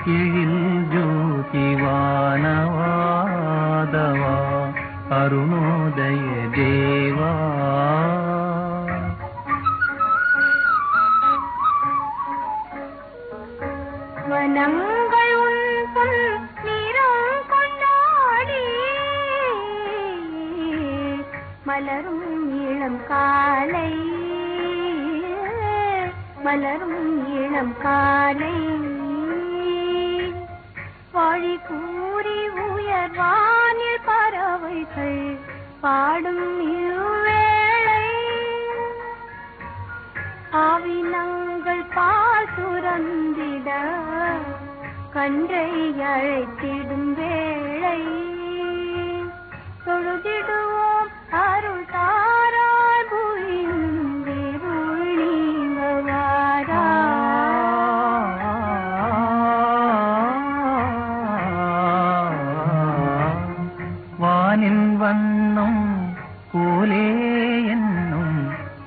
எழில் ஜோதி வானவாதவா அருணோதய தேவா. வனங்கள் உன் பொன் நிறம் கொண்டாடி மலரும் இளம் காலை, மலரும் இளம் காலை வாழி கூறி உயர்வானில் பறவைகள் பாடும் இவ்வேளை ஆவினங்கள் பால் சுரந்திட கன்றை அழைத்திடும் வேளை தொழுதிடுவோம் அருள் தாராய் புரியும் திருள் நீங்க வாரா. வானின் வண்ணம் போலே என்னும்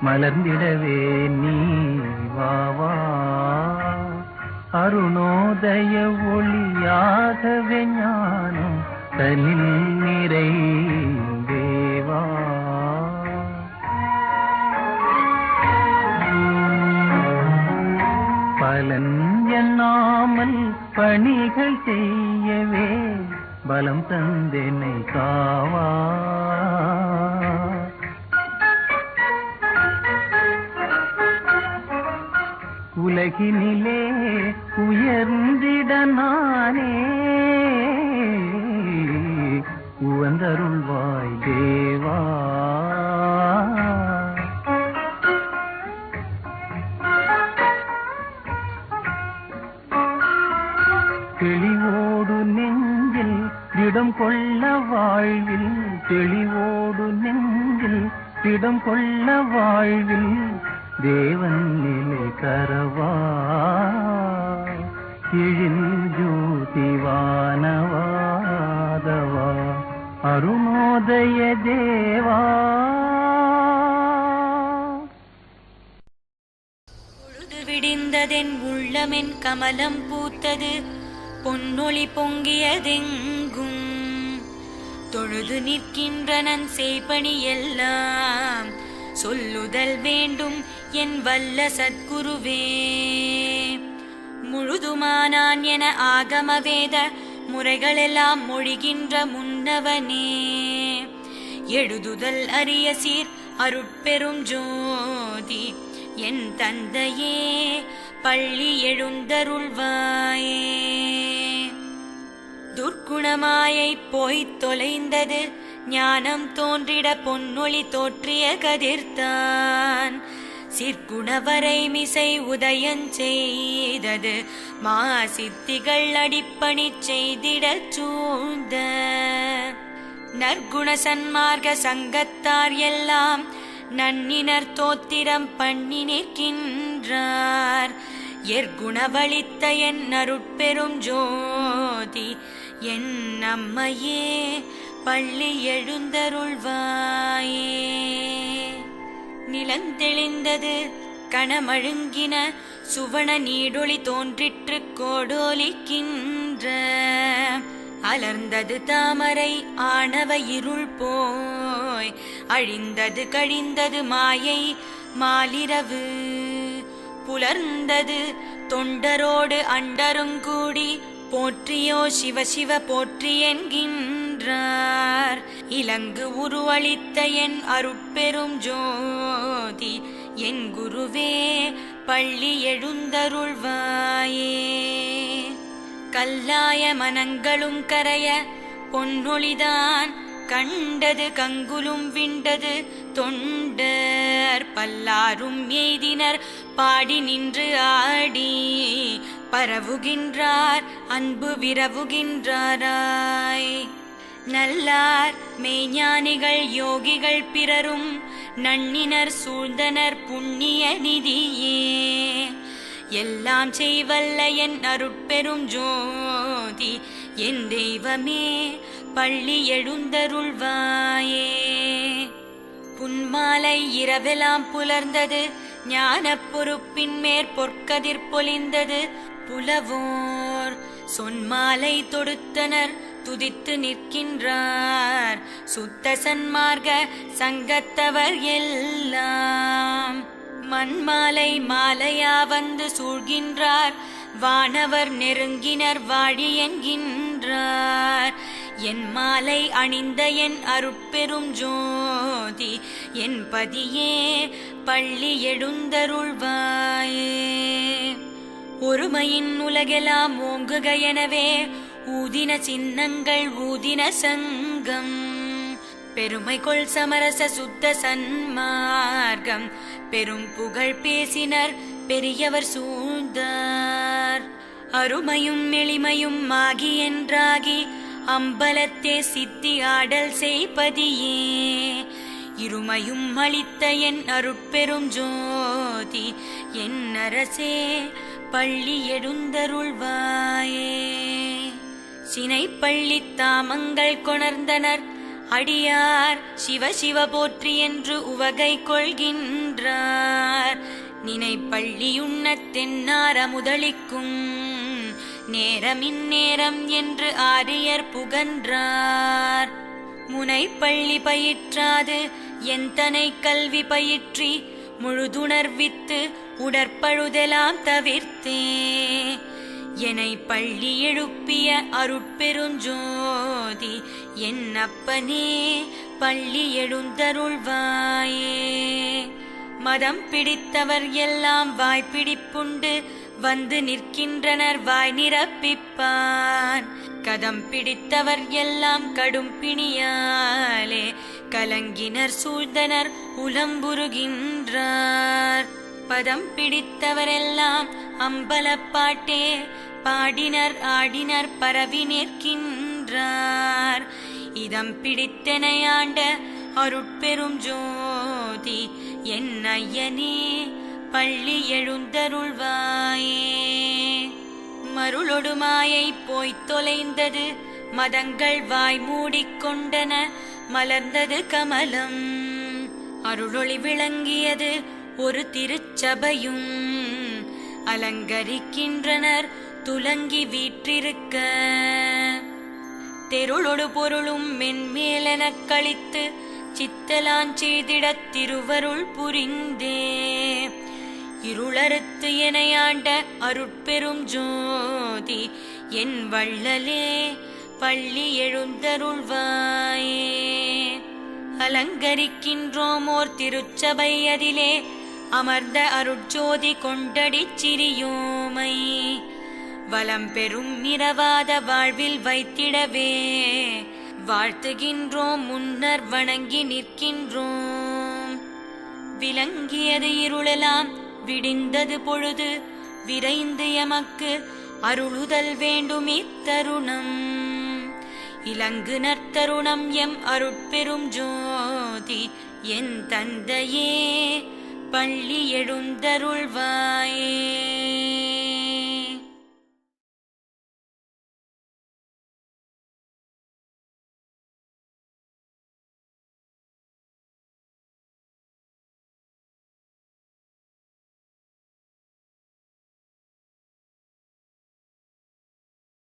மலர்ந்திடவே நீ வாவா. அருணோதய ஒளியாகவே ஞானம் தனில் நிறைந்தேவா. பலன் எண்ணாமல் பணிகள் செய்யவே பலம் தந்தென்னை காவா. உலகினிலே உயர்ந்திட நானே உவந்தருள்வாய் தேவா. தெளிவோடு நெஞ்சில் திடம் கொள்ள வாழ்வில், தெளிவோடு நெஞ்சில் திடம் கொள்ள வாழ்வில் தேவன் நிலை கரவா. எழில் ஜோதி வானவாதவா அருணோதய தேவா. பொழுது விடிந்ததென் உள்ளமென் கமலம் பூத்தது, பொன்னொளி பொங்கியதெங்கும் தொழுது நிற்கின்றனன் செய்பணி எல்லாம் சொல்லுதல் வேண்டும் என் வல்ல சத்குருவே. முழுதுமானான் என ஆகம வேத முறைகளெல்லாம் மொழிகின்ற முன்னவனே, எழுதுதல் அரிய சீர் அருட்பெரும் ஜோதி என் தந்தையே பள்ளி எழுந்தருள்வாயே. துர்க்குணமாயை போய்த் தொலைந்தது, ஞானம் தோன்றிட பொன்னொளி தோற்றிய கதிர்தான். சிற்குணவரை மிசை உதயஞ் செய்தது, மா சித்திகள் அடிப்பணி செய்திடச் சூழ்ந்த நற்குண சன்மார்க்க சங்கத்தார் எல்லாம் நன்னினர் தோத்திரம் பண்ணி நிற்கின்றார். எற்குணவளித்த என் அருட்பெரும் ஜோதி என் அம்மையே பள்ளி எழுந்தருள்வாயே. நிலந்தெளிந்தது கணமழுங்கின சுவன நீடொளி தோன்றிற்று கோடோலிக்கின்ற. அலர்ந்தது தாமரை ஆணவ இருள் போய், அழிந்தது கழிந்தது மாயை மாலிரவு. புலர்ந்தது தொண்டரோடு அண்டருங்கூடி, போற்றியோ சிவ சிவ போற்றி என்கின்றார். இலங்கு உருவளித்த என் அருட்பெரும் ஜோதி என் குருவே பள்ளி எழுந்தருள்வாயே. கல்லாய மனங்களும் கரைய பொன்னொளிதான் கண்டது, கங்குலும் விண்டது தொண்டர் பல்லாரும் எய்தினர் பாடி நின்று ஆடி. பரவுகின்றார் அன்பு விரவுகின்றாராய். நல்லார் மெய்ஞானிகள் யோகிகள் பிறரும் நன்னினர் சூழ்ந்தனர் புண்ணிய நிதியே. எல்லாம் செய்வல்ல என் அருட்பெரும் ஜோதி என் தெய்வமே பள்ளி எழுந்தருள்வாயே. புன்மாலை இரவெல்லாம் புலர்ந்தது, ஞான பொறுப்பின் மேற் பொற்கதிர் பொலிந்தது. புலவோர் சொன்மாலை தொடுத்தனர் துதித்து நிற்கின்றார் சுத்த சன்மார்க்க சங்கத்தவர் எல்லாம். மண்மாலை மாலையா வந்து சூழ்கின்றார் வானவர் நெருங்கினர் வாழி என்கின்றார். என் மாலை அணிந்த என் அருட்பெரும் ஜோதி என் பதியே பள்ளி எழுந்தருள்வாயே. ஒருமையின் உலகெல்லாம் ஓங்குக எனவே ஊதின சின்னங்கள் ஊதின சங்கம். பெருமை கொள் சமரச சுத்த சன்மார்க்கம் பெரும் புகழ் பேசினர் பெரியவர் சூழ்ந்தார். அருமையும் எளிமையும் ஆகி என்றாகி அம்பலத்தே சித்தி ஆடல் செய்பதியே. இருமையும் அளித்த என் அருட்பெரும் ஜோதி என் அரசே பள்ளி எழுந்தருள்வாயே. சினைப்பள்ளி தாமங்கள் கொணர்ந்தனர் அடியார் சிவ சிவ போற்றி என்று உவகை கொள்கின்றார். நினைப்பள்ளியுண்ணத் தென்னார முதலிக்கும் நேரமின் நேரம் என்று ஆரியர் புகன்றார். முனைப்பள்ளி பயிற்றாது எந்தனை கல்வி பயிற்றி முழுதுணர்வித்து உடற்பழுதெல்லாம் தவிர்த்தே. என்னை பள்ளி எழுப்பிய அருட்பெருஞ்சோதி என் அப்பனே பள்ளி எழுந்தருள்வாயே. மதம் பிடித்தவர் எல்லாம் வாய்ப்பிடிப்புண்டு வந்து நிற்கின்றனர் வாய் நிரப்பிப்பான். கதம் பிடித்தவர் எல்லாம் கடும் பிணியாலே கலங்கினர் சூழ்ந்தனர் உலம்புருகின்றார். பதம் பிடித்தவரெல்லாம் அம்பலப்பாட்டே பாடினர் ஆடினர் பரவி நிற்கின்றார். இதம் பிடித்தனையாண்ட அருட்பெரும் ஜோதி என் ஐயனே பள்ளி எழுந்தருள்வாயே. மருளொடு மாயை போய்த் தொலைந்தது மதங்கள் வாய் மூடிக்கொண்டன மலர்ந்தது கமலம். அருளொளி விளங்கியது ஒரு திருச்சபையும் அலங்கரிக்கின்றனர் துலங்கி வீற்றிருக்க. தெருளொடு பொருளும் மென்மேலெனக் கழித்து சித்தலாஞ்செய்திடத் திருவருள் புரிந்தே. இருளறுத்து எனையாண்ட அருட்பெரும் ஜோதி என் வள்ளலே பள்ளி எழுந்தருள்வாயே. அலங்கரிக்கின்றோம் ஓர் திருச்சபை அதிலே அமர்ந்த அருட்ஜோதி கொண்டடிச் சிறியோமை. வலம் பெரும் இரவாத வாழ்வில் வைத்திடவே வாழ்த்துகின்றோம் முன்னர் வணங்கி நிற்கின்றோம். விளங்கியது இருளெல்லாம் விடிந்தது பொழுது விரைந்து எமக்கு அருளுதல் வேண்டும் இத்தருணம். இலங்கு நற்தருணம் எம் அருட்பெரும் ஜோதி என் தந்தையே பள்ளி எழுந்தருள்வாயே.